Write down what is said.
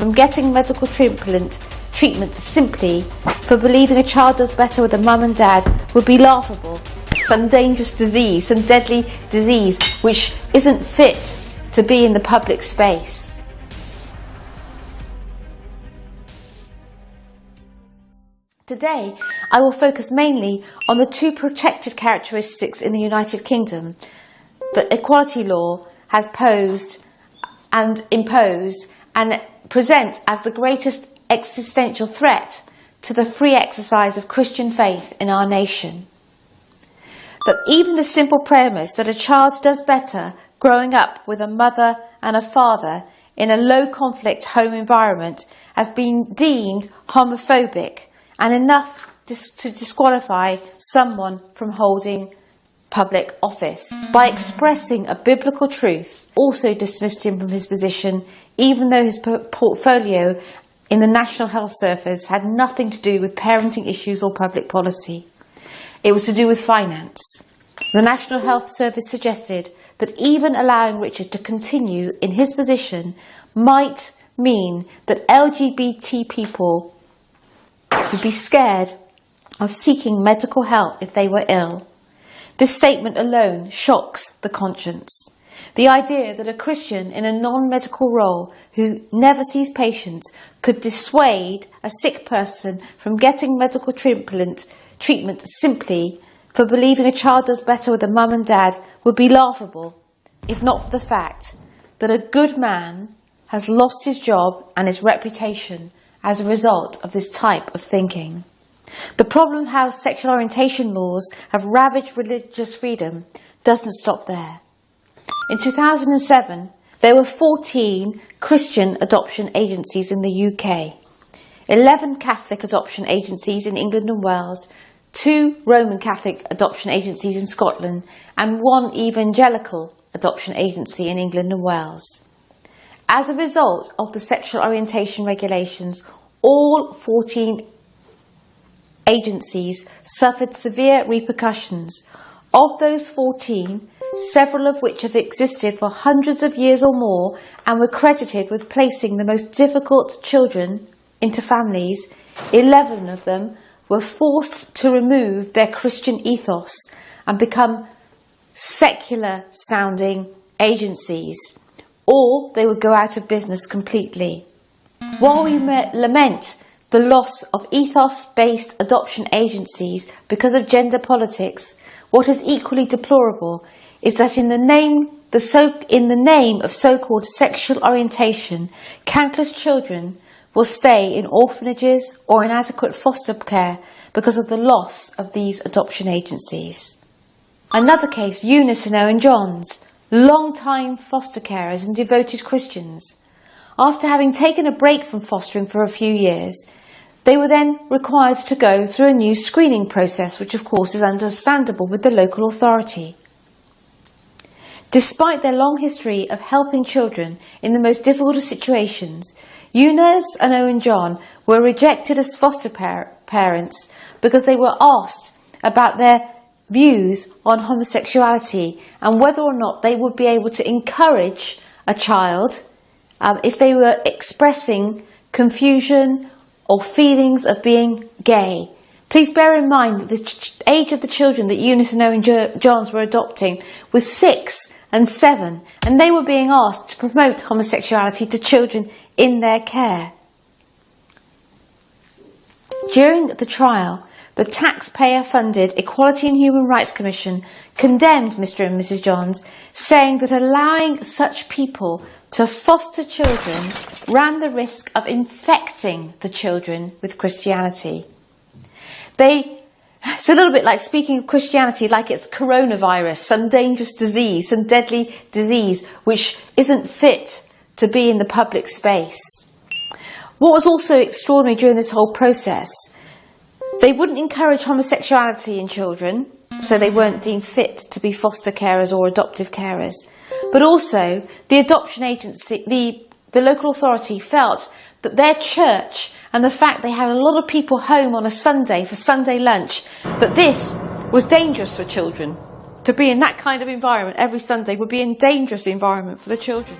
from getting medical treatment simply for believing a child does better with a mum and dad would be laughable. Some dangerous disease, some deadly disease which isn't fit to be in the public space. Today, I will focus mainly on the two protected characteristics in the United Kingdom that equality law has posed and imposed and presents as the greatest existential threat to the free exercise of Christian faith in our nation. That even the simple premise that a child does better growing up with a mother and a father in a low-conflict home environment has been deemed homophobic and enough to disqualify someone from holding public office. By expressing a biblical truth, also dismissed him from his position, even though his portfolio in the National Health Service had nothing to do with parenting issues or public policy. It was to do with finance. The National Health Service suggested that even allowing Richard to continue in his position might mean that LGBT people would be scared of seeking medical help if they were ill. This statement alone shocks the conscience. The idea that a Christian in a non-medical role who never sees patients could dissuade a sick person from getting medical treatment simply for believing a child does better with a mum and dad would be laughable, if not for the fact that a good man has lost his job and his reputation as a result of this type of thinking. The problem of how sexual orientation laws have ravaged religious freedom doesn't stop there. In 2007, there were 14 Christian adoption agencies in the UK, 11 Catholic adoption agencies in England and Wales, 2 Roman Catholic adoption agencies in Scotland, and 1 evangelical adoption agency in England and Wales. As a result of the sexual orientation regulations, all 14 agencies suffered severe repercussions. Of those 14, several of which have existed for hundreds of years or more and were credited with placing the most difficult children into families, 11 of them were forced to remove their Christian ethos and become secular-sounding agencies, or they would go out of business completely. While we lament the loss of ethos-based adoption agencies because of gender politics, what is equally deplorable is that in the name of so-called sexual orientation, countless children will stay in orphanages or inadequate foster care because of the loss of these adoption agencies. Another case, Eunice and Owen Johns, long-time foster carers and devoted Christians. After having taken a break from fostering for a few years, they were then required to go through a new screening process, which of course is understandable with the local authority. Despite their long history of helping children in the most difficult of situations, Eunice and Owen John were rejected as foster parents because they were asked about their views on homosexuality and whether or not they would be able to encourage a child if they were expressing confusion or feelings of being gay. Please bear in mind that the age of the children that Eunice and Owen Johns were adopting was 6 and 7, and they were being asked to promote homosexuality to children in their care. During the trial, the taxpayer-funded Equality and Human Rights Commission condemned Mr. and Mrs. Johns, saying that allowing such people to foster children ran the risk of infecting the children with Christianity. It's a little bit like speaking of Christianity like it's coronavirus, some dangerous disease, some deadly disease which isn't fit to be in the public space. What was also extraordinary during this whole process, they wouldn't encourage homosexuality in children, so they weren't deemed fit to be foster carers or adoptive carers. But also, the adoption agency, the local authority felt that their church and the fact they had a lot of people home on a Sunday for Sunday lunch, that this was dangerous for children. To be in that kind of environment every Sunday would be a dangerous environment for the children.